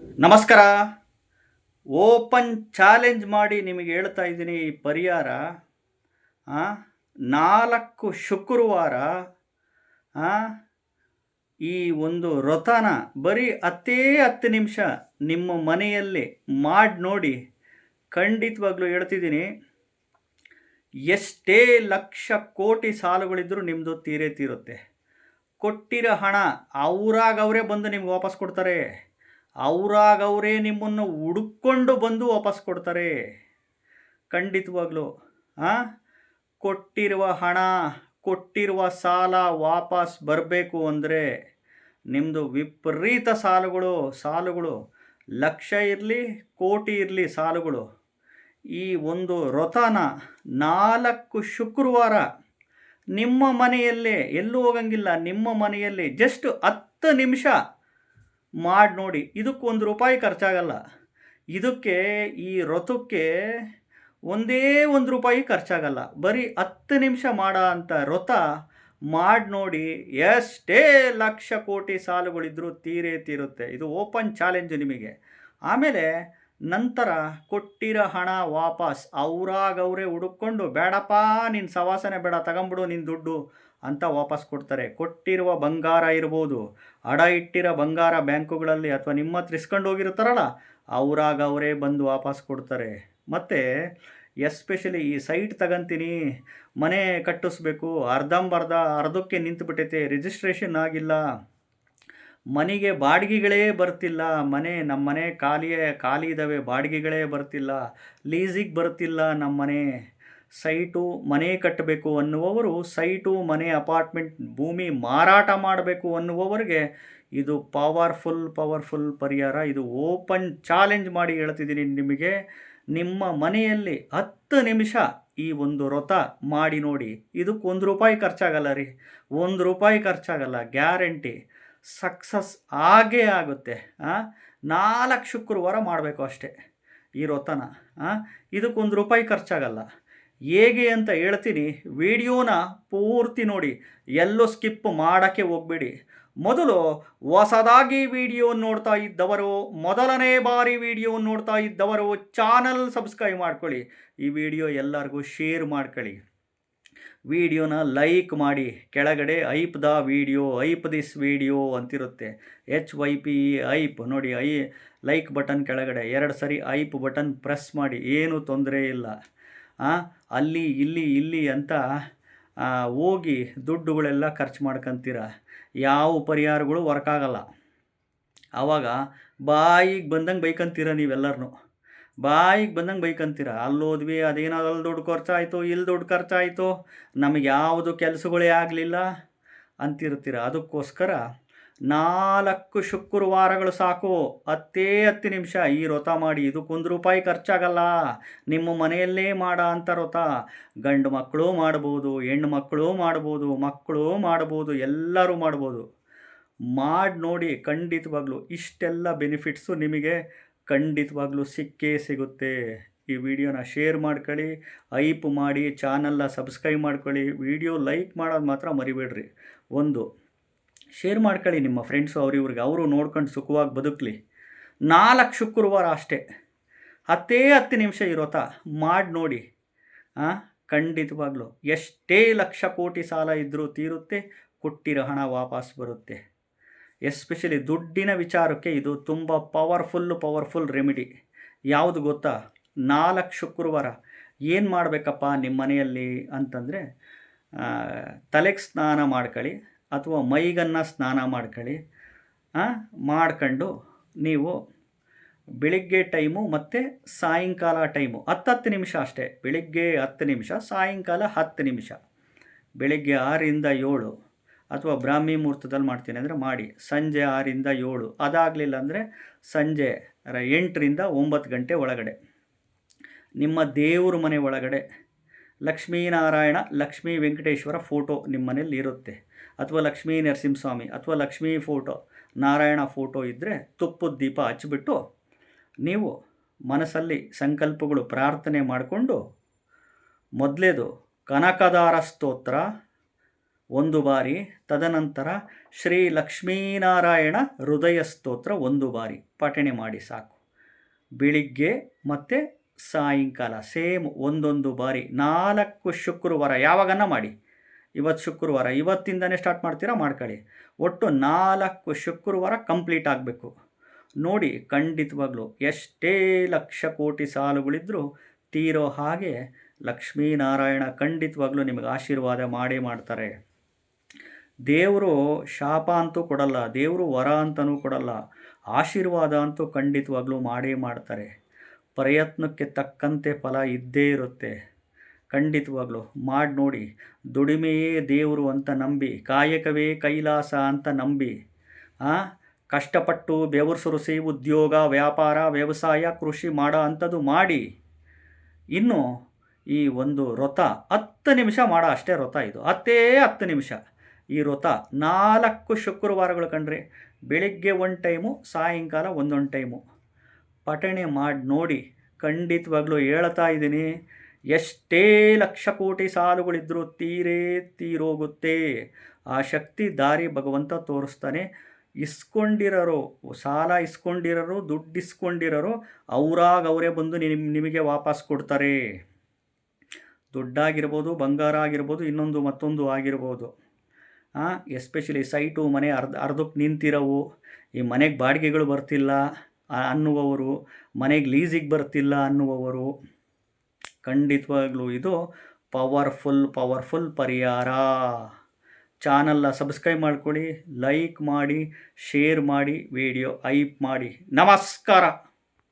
ನಮಸ್ಕಾರ. Open challenge ಮಾಡಿ ನಿಮಗೆ ಹೇಳ್ತಾ ಇದ್ದೀನಿ. ಪರಿಹಾರ 4 ಶುಕ್ರವಾರ ಈ ಒಂದು ವ್ರತನ ಬರೀ 10 ನಿಮಿಷ ನಿಮ್ಮ ಮನೆಯಲ್ಲಿ ಮಾಡಿ ನೋಡಿ. ಖಂಡಿತವಾಗ್ಲೂ ಹೇಳ್ತಿದ್ದೀನಿ, ಎಷ್ಟೇ ಲಕ್ಷ ಕೋಟಿ ಸಾಲುಗಳಿದ್ರೂ ನಿಮ್ಮದು ತೀರೇ ತೀರುತ್ತೆ. ಕೊಟ್ಟಿರೋ ಹಣ ಅವರೇ ಬಂದು ನಿಮ್ಗೆ ವಾಪಸ್ ಕೊಡ್ತಾರೆ. ಅವರೇ ನಿಮ್ಮನ್ನು ಹುಡುಕೊಂಡು ಬಂದು ವಾಪಸ್ ಕೊಡ್ತಾರೆ. ಖಂಡಿತವಾಗ್ಲೂ ಕೊಟ್ಟಿರುವ ಹಣ, ಕೊಟ್ಟಿರುವ ಸಾಲ ವಾಪಸ್ ಬರಬೇಕು ಅಂದರೆ ನಿಮ್ಮದು ವಿಪರೀತ ಸಾಲುಗಳು ಲಕ್ಷ ಇರಲಿ ಕೋಟಿ ಇರಲಿ ಸಾಲುಗಳು. ಈ ಒಂದು ವ್ರತನ 4 ಶುಕ್ರವಾರ ನಿಮ್ಮ ಮನೆಯಲ್ಲೇ, ಎಲ್ಲೂ ಹೋಗಂಗಿಲ್ಲ, ನಿಮ್ಮ ಮನೆಯಲ್ಲಿ ಜಸ್ಟ್ 10 ನಿಮಿಷ ಮಾಡಿ ನೋಡಿ. ಇದಕ್ಕೆ ₹1 ಖರ್ಚಾಗಲ್ಲ. ಇದಕ್ಕೆ, ಈ ವ್ರತಕ್ಕೆ ಒಂದೇ ₹1 ಖರ್ಚಾಗಲ್ಲ. ಬರೀ 10 ನಿಮಿಷ ಮಾಡೋ ಅಂಥ ವ್ರತ ಮಾಡಿ ನೋಡಿ. ಎಷ್ಟೇ ಲಕ್ಷ ಕೋಟಿ ಸಾಲುಗಳಿದ್ರೂ ತೀರೇ ತೀರುತ್ತೆ. ಇದು ಓಪನ್ ಚಾಲೆಂಜ್ ನಿಮಗೆ. ಆಮೇಲೆ ನಂತರ ಕೊಟ್ಟಿರೋ ಹಣ ವಾಪಸ್ ಅವರೇ ಹುಡುಕೊಂಡು, ಬೇಡಪ್ಪ ನಿನ್ನ ಸವಾಸನೆ ಬೇಡ, ತಗೊಂಬಿಡು ನಿನ್ನ ದುಡ್ಡು ಅಂತ ವಾಪಸ್ ಕೊಡ್ತಾರೆ. ಕೊಟ್ಟಿರುವ ಬಂಗಾರ ಇರ್ಬೋದು, ಅಡ ಇಟ್ಟಿರೋ ಬಂಗಾರ ಬ್ಯಾಂಕುಗಳಲ್ಲಿ ಅಥವಾ ನಿಮ್ಮ ಹತ್ರ ಇಸ್ಕೊಂಡು ಹೋಗಿರ್ತಾರಲ್ಲ, ಅವರೇ ಬಂದು ವಾಪಸ್ ಕೊಡ್ತಾರೆ. ಮತ್ತು ಎಸ್ಪೆಷಲಿ ಈ ಸೈಟ್ ತಗೊಂತೀನಿ, ಮನೆ ಕಟ್ಟಿಸ್ಬೇಕು, ಅರ್ಧಕ್ಕೆ ನಿಂತುಬಿಟ್ಟೈತೆ, ರಿಜಿಸ್ಟ್ರೇಷನ್ ಆಗಿಲ್ಲ, ಮನೆಗೆ ಬಾಡಿಗೆಗಳೇ ಬರ್ತಿಲ್ಲ, ನಮ್ಮ ಮನೆ ಖಾಲಿ ಇದ್ದಾವೆ, ಬಾಡಿಗೆಗಳೇ ಬರ್ತಿಲ್ಲ, ಲೀಸಿಗೆ ಬರ್ತಿಲ್ಲ ನಮ್ಮ ಮನೆ, ಸೈಟು ಮನೆ ಕಟ್ಟಬೇಕು ಅನ್ನುವವರು, ಸೈಟು ಮನೆ ಅಪಾರ್ಟ್ಮೆಂಟ್ ಭೂಮಿ ಮಾರಾಟ ಮಾಡಬೇಕು ಅನ್ನುವವರಿಗೆ ಇದು ಪವರ್ಫುಲ್ ಪರಿಹಾರ. ಇದು ಓಪನ್ ಚಾಲೆಂಜ್ ಮಾಡಿ ಹೇಳ್ತಿದ್ದೀನಿ ನಿಮಗೆ. ನಿಮ್ಮ ಮನೆಯಲ್ಲಿ 10 ನಿಮಿಷ ಈ ಒಂದು ವ್ರತ ಮಾಡಿ ನೋಡಿ. ಇದಕ್ಕೆ ₹1 ಖರ್ಚಾಗಲ್ಲ ರೀ, ₹1 ಖರ್ಚಾಗಲ್ಲ, ಗ್ಯಾರಂಟಿ ಸಕ್ಸಸ್ ಆಗೇ ಆಗುತ್ತೆ. 4 ಶುಕ್ರವಾರ ಮಾಡಬೇಕು ಅಷ್ಟೇ ಈ ವ್ರತನ. ಇದಕ್ಕೆ ₹1 ಖರ್ಚಾಗಲ್ಲ. ಹೇಗೆ ಅಂತ ಹೇಳ್ತೀನಿ, ವಿಡಿಯೋನ ಪೂರ್ತಿ ನೋಡಿ, ಎಲ್ಲೂ ಸ್ಕಿಪ್ ಮಾಡೋಕ್ಕೆ ಹೋಗಬೇಡಿ. ಮೊದಲು ಹೊಸದಾಗಿ ವಿಡಿಯೋ ನೋಡ್ತಾ ಇದ್ದವರು, ಮೊದಲನೇ ಬಾರಿ ವಿಡಿಯೋ ನೋಡ್ತಾ ಇದ್ದವರು ಚಾನಲ್ ಸಬ್ಸ್ಕ್ರೈಬ್ ಮಾಡ್ಕೊಳ್ಳಿ. ಈ ವಿಡಿಯೋ ಎಲ್ಲರಿಗೂ ಶೇರ್ ಮಾಡ್ಕೊಳ್ಳಿ. ವಿಡಿಯೋನ ಲೈಕ್ ಮಾಡಿ. ಕೆಳಗಡೆ ಐಪ್ ದಿಸ್ ವಿಡಿಯೋ ಅಂತಿರುತ್ತೆ, HYP ಐಪ್ ನೋಡಿ. ಲೈಕ್ ಬಟನ್ ಕೆಳಗಡೆ 2 ಸರಿ ಐಪ್ ಬಟನ್ ಪ್ರೆಸ್ ಮಾಡಿ. ಏನೂ ತೊಂದರೆ ಇಲ್ಲ. ಅಲ್ಲಿ ಇಲ್ಲಿ ಅಂತ ಹೋಗಿ ದುಡ್ಡುಗಳೆಲ್ಲ ಖರ್ಚು ಮಾಡ್ಕೊತೀರ, ಯಾವ ಪರಿಹಾರಗಳು ವರ್ಕ್ ಆಗಲ್ಲ. ಆವಾಗ ಬಾಯಿಗೆ ಬಂದಂಗೆ ಬೈಕಂತೀರ, ನೀವೆಲ್ಲರೂ ಬಾಯಿಗೆ ಬಂದಂಗೆ ಬೈಕಂತೀರ. ಅಲ್ಲೋದ್ವಿ, ಅದೇನೋ ಅಲ್ಲಿ ದುಡ್ಡು ಖರ್ಚಾಯಿತು, ಇಲ್ಲಿ ದುಡ್ಡು ಖರ್ಚಾಯಿತು, ನಮಗೆ ಯಾವುದು ಕೆಲಸಗಳೇ ಆಗಲಿಲ್ಲ ಅಂತಿರ್ತೀರ. ಅದಕ್ಕೋಸ್ಕರ 4 ಶುಕ್ರವಾರಗಳು ಸಾಕು, 10 ನಿಮಿಷ ಈ ವ್ರತ ಮಾಡಿ. ಇದಕ್ಕೆ ₹1 ಖರ್ಚಾಗಲ್ಲ. ನಿಮ್ಮ ಮನೆಯಲ್ಲೇ ಮಾಡೋ ಅಂಥ ವ್ರತ. ಗಂಡು ಮಕ್ಕಳು ಮಾಡ್ಬೋದು, ಹೆಣ್ಣು ಮಕ್ಕಳು ಮಾಡ್ಬೋದು, ಮಕ್ಕಳು ಮಾಡ್ಬೋದು, ಎಲ್ಲರೂ ಮಾಡ್ಬೋದು. ಮಾಡಿ ನೋಡಿ. ಖಂಡಿತವಾಗ್ಲೂ ಇಷ್ಟೆಲ್ಲ ಬೆನಿಫಿಟ್ಸು ನಿಮಗೆ ಖಂಡಿತವಾಗ್ಲೂ ಸಿಕ್ಕೇ ಸಿಗುತ್ತೆ. ಈ ವಿಡಿಯೋನ ಶೇರ್ ಮಾಡ್ಕೊಳ್ಳಿ, ಐಪ್ ಮಾಡಿ, ಚಾನಲ್ನ ಸಬ್ಸ್ಕ್ರೈಬ್ ಮಾಡ್ಕೊಳ್ಳಿ. ವಿಡಿಯೋ ಲೈಕ್ ಮಾಡೋದು ಮಾತ್ರ ಮರಿಬೇಡ್ರಿ. ಶೇರ್ ಮಾಡ್ಕೊಳ್ಳಿ ನಿಮ್ಮ ಫ್ರೆಂಡ್ಸು, ಅವರು ನೋಡ್ಕೊಂಡು ಸುಖವಾಗಿ ಬದುಕಲಿ. 4 ಶುಕ್ರವಾರ ಅಷ್ಟೇ, 10 ನಿಮಿಷ ಇರೋತ ಮಾಡಿ ನೋಡಿ. ಖಂಡಿತವಾಗ್ಲೂ ಎಷ್ಟೇ ಲಕ್ಷ ಕೋಟಿ ಸಾಲ ಇದ್ದರೂ ತೀರುತ್ತೆ, ಕೊಟ್ಟಿರೋ ಹಣ ವಾಪಸ್ ಬರುತ್ತೆ. ಎಸ್ಪೆಷಲಿ ದುಡ್ಡಿನ ವಿಚಾರಕ್ಕೆ ಇದು ತುಂಬ ಪವರ್ಫುಲ್ ರೆಮಿಡಿ. ಯಾವುದು ಗೊತ್ತಾ? 4 ಶುಕ್ರವಾರ ಏನು ಮಾಡಬೇಕಪ್ಪ ನಿಮ್ಮ ಮನೆಯಲ್ಲಿ ಅಂತಂದರೆ, ತಲೆಗೆ ಸ್ನಾನ ಮಾಡ್ಕೊಳ್ಳಿ ಅಥವಾ ಮೈಗನ್ನು ಸ್ನಾನ ಮಾಡ್ಕೊಳ್ಳಿ. ಮಾಡ್ಕೊಂಡು ನೀವು ಬೆಳಿಗ್ಗೆ ಟೈಮು ಮತ್ತು ಸಾಯಂಕಾಲ ಟೈಮು 10 ನಿಮಿಷ ಅಷ್ಟೇ. ಬೆಳಿಗ್ಗೆ 10 ನಿಮಿಷ, ಸಾಯಂಕಾಲ 10 ನಿಮಿಷ. ಬೆಳಿಗ್ಗೆ 6ರಿಂದ 7 ಅಥವಾ ಬ್ರಾಹ್ಮಿ ಮುಹೂರ್ತದಲ್ಲಿ ಮಾಡ್ತೀನಿ ಅಂದರೆ ಮಾಡಿ. ಸಂಜೆ 6ರಿಂದ 7, ಅದಾಗಲಿಲ್ಲ ಅಂದರೆ ಸಂಜೆ 8ರಿಂದ 9 ಗಂಟೆ ಒಳಗಡೆ ನಿಮ್ಮ ದೇವ್ರ ಮನೆ ಒಳಗಡೆ ಲಕ್ಷ್ಮೀನಾರಾಯಣ, ಲಕ್ಷ್ಮೀ ವೆಂಕಟೇಶ್ವರ ಫೋಟೋ ನಿಮ್ಮ ಮನೇಲಿ ಇರುತ್ತೆ, ಅಥವಾ ಲಕ್ಷ್ಮೀ ನರಸಿಂಹಸ್ವಾಮಿ ಅಥವಾ ಲಕ್ಷ್ಮೀ ಫೋಟೋ, ನಾರಾಯಣ ಫೋಟೋ ಇದ್ದರೆ ತುಪ್ಪದ ದೀಪ ಹಚ್ಚಿಬಿಟ್ಟು ನೀವು ಮನಸ್ಸಲ್ಲಿ ಸಂಕಲ್ಪಗಳು ಪ್ರಾರ್ಥನೆ ಮಾಡಿಕೊಂಡು, ಮೊದಲೇದು ಕನಕದಾರ ಸ್ತೋತ್ರ, 1 ಬಾರಿ, ತದನಂತರ ಶ್ರೀ ಲಕ್ಷ್ಮೀನಾರಾಯಣ ಹೃದಯ ಸ್ತೋತ್ರ 1 ಬಾರಿ ಪಠಣೆ ಮಾಡಿ ಸಾಕು. ಬೆಳಿಗ್ಗೆ ಮತ್ತು ಸಾಯಂಕಾಲ ಸೇಮ್ ಒಂದೊಂದು ಬಾರಿ 4 ಶುಕ್ರವಾರ ಯಾವಾಗನ್ನ ಮಾಡಿ. ಇವತ್ತು ಶುಕ್ರವಾರ, ಇವತ್ತಿಂದನೇ ಸ್ಟಾರ್ಟ್ ಮಾಡ್ತೀರಾ ಮಾಡ್ಕೊಳ್ಳಿ. ಒಟ್ಟು 4 ಶುಕ್ರವಾರ ಕಂಪ್ಲೀಟ್ ಆಗಬೇಕು. ನೋಡಿ, ಖಂಡಿತವಾಗ್ಲೂ ಎಷ್ಟೇ ಲಕ್ಷ ಕೋಟಿ ಸಾಲುಗಳಿದ್ರೂ ತೀರೋ ಹಾಗೆ ಲಕ್ಷ್ಮೀನಾರಾಯಣ ಖಂಡಿತವಾಗ್ಲೂ ನಿಮಗೆ ಆಶೀರ್ವಾದ ಮಾಡೇ ಮಾಡ್ತಾರೆ. ದೇವರು ಶಾಪ ಅಂತೂ ಕೊಡಲ್ಲ, ದೇವರು ವರ ಅಂತಲೂ ಕೊಡಲ್ಲ, ಆಶೀರ್ವಾದ ಅಂತೂ ಖಂಡಿತವಾಗ್ಲೂ ಮಾಡೇ ಮಾಡ್ತಾರೆ. ಪ್ರಯತ್ನಕ್ಕೆ ತಕ್ಕಂತೆ ಫಲ ಇದ್ದೇ ಇರುತ್ತೆ. ಖಂಡಿತವಾಗ್ಲೂ ಮಾಡಿ ನೋಡಿ. ದುಡಿಮೆಯೇ ದೇವರು ಅಂತ ನಂಬಿ, ಕಾಯಕವೇ ಕೈಲಾಸ ಅಂತ ನಂಬಿ, ಕಷ್ಟಪಟ್ಟು ಬೆವರು ಸುರಿಸಿ ಉದ್ಯೋಗ, ವ್ಯಾಪಾರ, ವ್ಯವಸಾಯ, ಕೃಷಿ ಮಾಡೋ ಅಂಥದ್ದು ಮಾಡಿ. ಇನ್ನು ಈ ಒಂದು ವ್ರತ 10 ನಿಮಿಷ ಮಾಡೋ ಅಷ್ಟೇ ವ್ರತ ಇದು, 10 ನಿಮಿಷ ಈ ವ್ರತ 4 ಶುಕ್ರವಾರಗಳು ಕಣ್ರಿ. ಬೆಳಿಗ್ಗೆ 1 ಟೈಮು, ಸಾಯಂಕಾಲ ಒಂದೊಂದು ಟೈಮು ಪಠಣೆ ಮಾಡಿ ನೋಡಿ. ಖಂಡಿತವಾಗ್ಲೂ ಹೇಳ್ತಾ ಇದ್ದೀನಿ, ಎಷ್ಟೇ ಲಕ್ಷ ಕೋಟಿ ಸಾಲುಗಳಿದ್ರೂ ತೀರೋಗುತ್ತೆ. ಆ ಶಕ್ತಿ ದಾರಿ ಭಗವಂತ ತೋರಿಸ್ತಾನೆ. ಇಸ್ಕೊಂಡಿರೋರು, ಸಾಲ ಇಸ್ಕೊಂಡಿರೋರು, ದುಡ್ಡು ಇಸ್ಕೊಂಡಿರೋರು ಅವರೇ ಬಂದು ನಿಮಗೆ ವಾಪಸ್ ಕೊಡ್ತಾರೆ. ದುಡ್ಡಾಗಿರ್ಬೋದು, ಬಂಗಾರ ಆಗಿರ್ಬೋದು, ಇನ್ನೊಂದು ಮತ್ತೊಂದು ಆಗಿರ್ಬೋದು. ಎಸ್ಪೆಷಲಿ ಸೈಟು, ಮನೆ ಅರ್ಧಕ್ಕೆ ನಿಂತಿರೋವು, ಈ ಮನೆಗೆ ಬಾಡಿಗೆಗಳು ಬರ್ತಿಲ್ಲ ಅನ್ನುವವರು, ಮನೆಗೆ ಲೀಸಿಗೆ ಬರ್ತಿಲ್ಲ ಅನ್ನುವವರು, ಖಂಡಿತವಾಗ್ಲೂ ಇದು ಪವರ್ಫುಲ್ ಪರಿಹಾರ. ಚಾನಲ್ನ ಸಬ್ಸ್ಕ್ರೈಬ್ ಮಾಡ್ಕೊಳ್ಳಿ, ಲೈಕ್ ಮಾಡಿ, ಶೇರ್ ಮಾಡಿ, ವಿಡಿಯೋ ಹೈಪ್ ಮಾಡಿ. ನಮಸ್ಕಾರ.